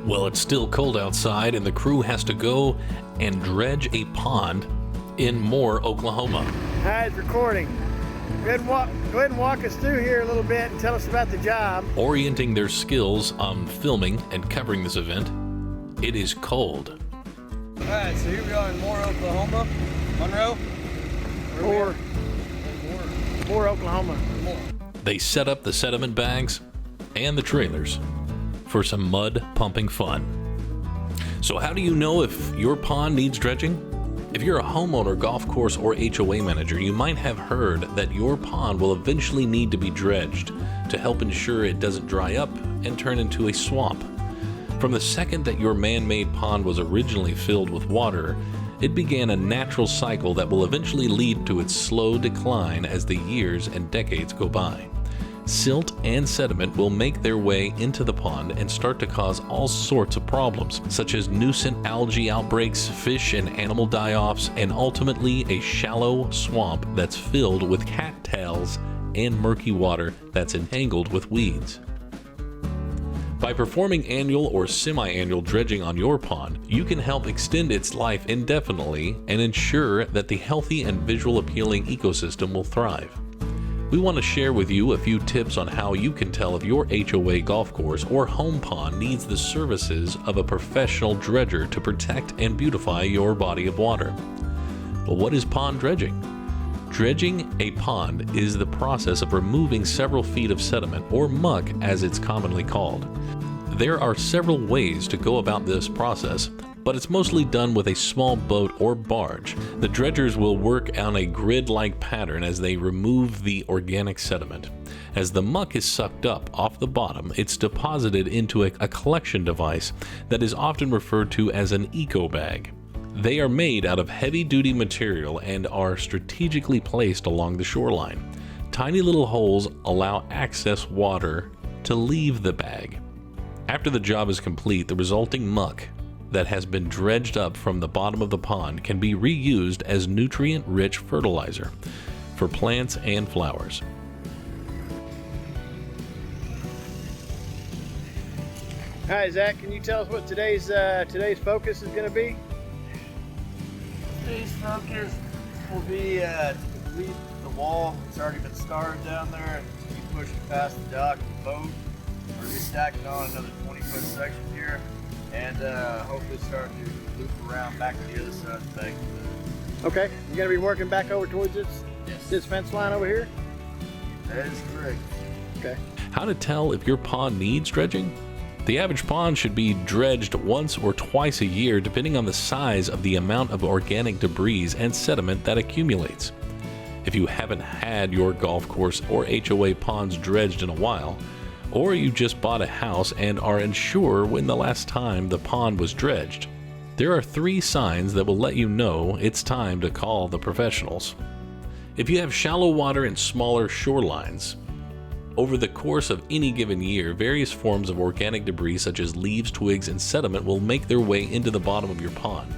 Well, it's still cold outside and the crew has to go and dredge a pond in Moore, Oklahoma. Hi, it's recording. Go ahead and walk us through here a little bit and tell us about the job. Orienting their skills on filming and covering this event, it is cold. Alright, so here we are in Moore, Oklahoma. Monroe? Moore, Oklahoma. Moore. They set up the sediment bags and the trailers for some mud pumping fun. So how do you know if your pond needs dredging? If you're a homeowner, golf course, or HOA manager, you might have heard that your pond will eventually need to be dredged to help ensure it doesn't dry up and turn into a swamp. From the second that your man-made pond was originally filled with water, it began a natural cycle that will eventually lead to its slow decline as the years and decades go by. Silt and sediment will make their way into the pond and start to cause all sorts of problems, such as nuisance algae outbreaks, fish and animal die-offs, and ultimately a shallow swamp that's filled with cattails and murky water that's entangled with weeds. By performing annual or semi-annual dredging on your pond, you can help extend its life indefinitely and ensure that the healthy and visual appealing ecosystem will thrive. We want to share with you a few tips on how you can tell if your HOA golf course or home pond needs the services of a professional dredger to protect and beautify your body of water. Well, what is pond dredging? Dredging a pond is the process of removing several feet of sediment, or muck as it's commonly called. There are several ways to go about this process, but it's mostly done with a small boat or barge. The dredgers will work on a grid-like pattern as they remove the organic sediment. As the muck is sucked up off the bottom, it's deposited into a collection device that is often referred to as an eco bag. They are made out of heavy-duty material and are strategically placed along the shoreline. Tiny little holes allow excess water to leave the bag. After the job is complete, the resulting muck that has been dredged up from the bottom of the pond can be reused as nutrient-rich fertilizer for plants and flowers. Hi, Zach. Can you tell us what today's focus is going to be? Today's focus will be to complete the wall. It's already been started down there. To keep pushing past the dock and the boat. We're going to be stacking on another 20-foot section here. And hopefully start to loop around back to the other side of the bank. Okay, you're going to be working back over towards this fence line over here? That is correct. Okay. How to tell if your pond needs dredging? The average pond should be dredged once or twice a year depending on the size of the amount of organic debris and sediment that accumulates. If you haven't had your golf course or HOA ponds dredged in a while, or you just bought a house and are unsure when the last time the pond was dredged, there are 3 signs that will let you know it's time to call the professionals. If you have shallow water and smaller shorelines, over the course of any given year, various forms of organic debris such as leaves, twigs, and sediment will make their way into the bottom of your pond.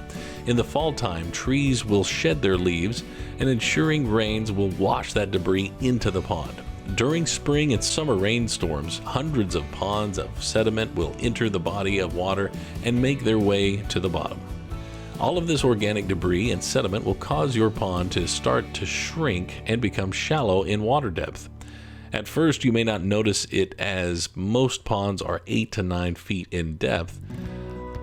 In the fall time, trees will shed their leaves, and ensuing rains will wash that debris into the pond. During spring and summer rainstorms, hundreds of ponds of sediment will enter the body of water and make their way to the bottom. All of this organic debris and sediment will cause your pond to start to shrink and become shallow in water depth. At first, you may not notice it as most ponds are 8 to 9 feet in depth,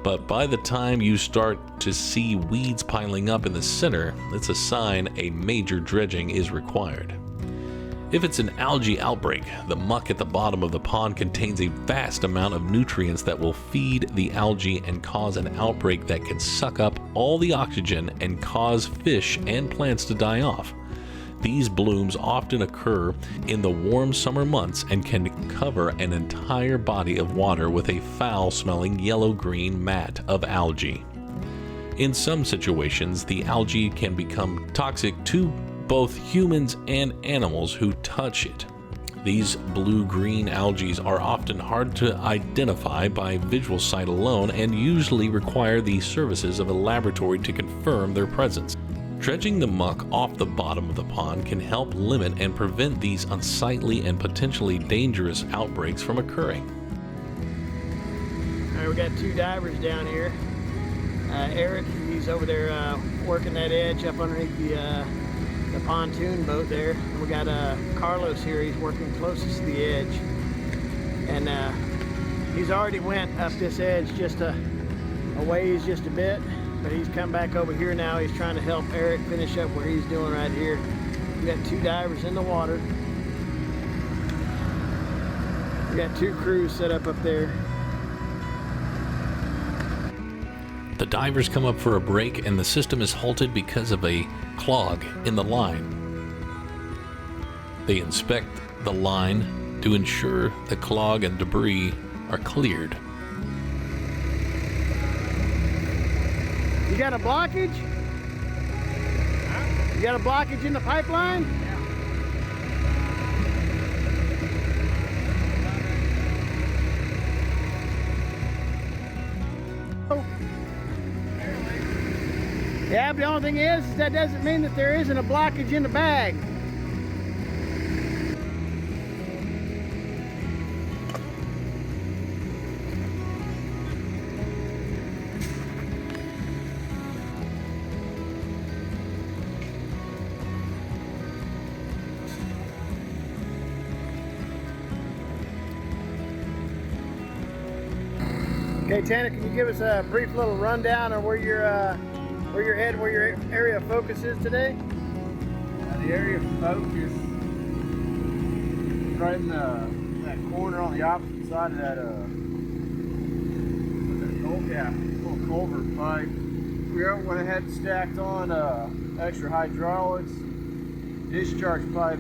but by the time you start to see weeds piling up in the center, it's a sign a major dredging is required. If it's an algae outbreak, the muck at the bottom of the pond contains a vast amount of nutrients that will feed the algae and cause an outbreak that can suck up all the oxygen and cause fish and plants to die off. These blooms often occur in the warm summer months and can cover an entire body of water with a foul-smelling yellow-green mat of algae. In some situations, the algae can become toxic to both humans and animals who touch it. These blue-green algae are often hard to identify by visual sight alone and usually require the services of a laboratory to confirm their presence. Dredging the muck off the bottom of the pond can help limit and prevent these unsightly and potentially dangerous outbreaks from occurring. All right, we got two divers down here. Eric, he's over there working that edge up underneath the pontoon boat there. And we got Carlos here, he's working closest to the edge. And he's already went up this edge just a ways, just a bit, but he's come back over here now. He's trying to help Eric finish up what he's doing right here. We got two divers in the water. We got two crews set up there. The divers come up for a break and the system is halted because of a clog in the line. They inspect the line to ensure the clog and debris are cleared. You got a blockage? You got a blockage in the pipeline? Yeah, but the only thing is that doesn't mean that there isn't a blockage in the bag. Okay, Tanner, can you give us a brief little rundown of where you're heading, where your area of focus is today? The area of focus is right in that corner on the opposite side of that little culvert pipe. We went ahead and stacked on extra hydraulics, discharge pipe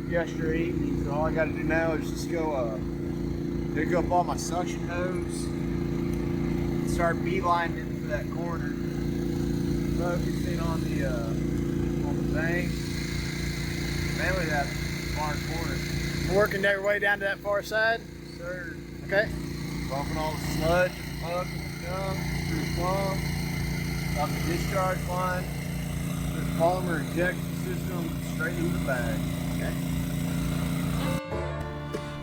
yesterday evening. So all I got to do now is just go pick up all my suction hose and start beelining it for that corner. Focusing on the bank, mainly that far corner. Working their way down to that far side? Yes, sir. Okay. Bumping all the sludge, the muck, and the gum through the pump, up the discharge line, the polymer injection system straight into the bag. Okay.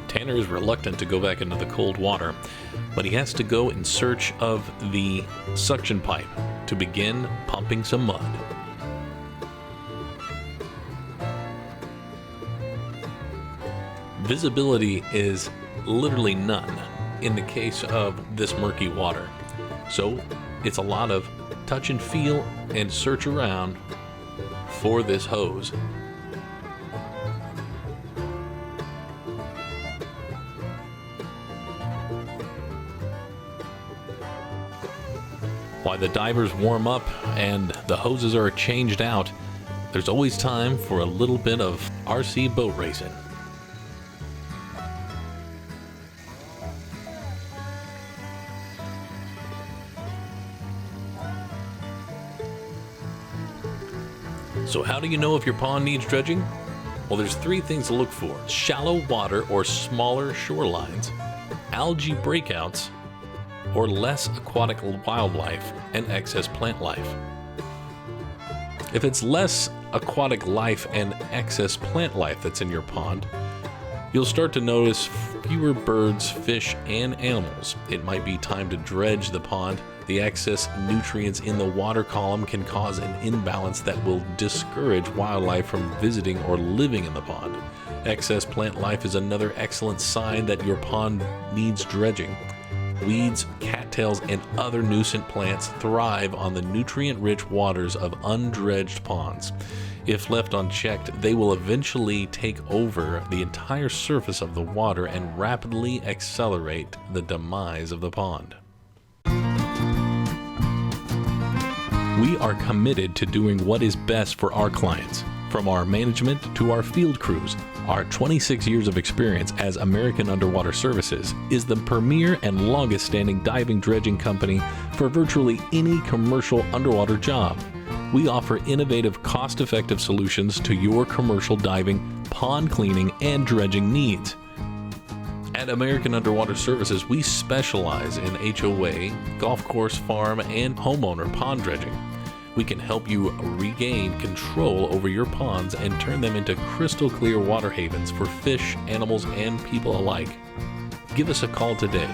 Tanner is reluctant to go back into the cold water, but he has to go in search of the suction pipe to begin pumping some mud. Visibility is literally none in the case of this murky water, so it's a lot of touch and feel and search around for this hose. While the divers warm up and the hoses are changed out, there's always time for a little bit of RC boat racing. So how do you know if your pond needs dredging? Well, there's three things to look for: shallow water or smaller shorelines, algae breakouts, or less aquatic wildlife and excess plant life. If it's less aquatic life and excess plant life that's in your pond, you'll start to notice fewer birds, fish, and animals. It might be time to dredge the pond. The excess nutrients in the water column can cause an imbalance that will discourage wildlife from visiting or living in the pond. Excess plant life is another excellent sign that your pond needs dredging. Weeds, cattails, and other nuisance plants thrive on the nutrient-rich waters of undredged ponds. If left unchecked, they will eventually take over the entire surface of the water and rapidly accelerate the demise of the pond. We are committed to doing what is best for our clients. From our management to our field crews, our 26 years of experience as American Underwater Services is the premier and longest standing diving dredging company for virtually any commercial underwater job. We offer innovative, cost-effective solutions to your commercial diving, pond cleaning, and dredging needs. At American Underwater Services, we specialize in HOA, golf course, farm, and homeowner pond dredging. We can help you regain control over your ponds and turn them into crystal clear water havens for fish, animals, and people alike. Give us a call today.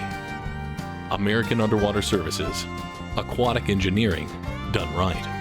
American Underwater Services. Aquatic engineering done right.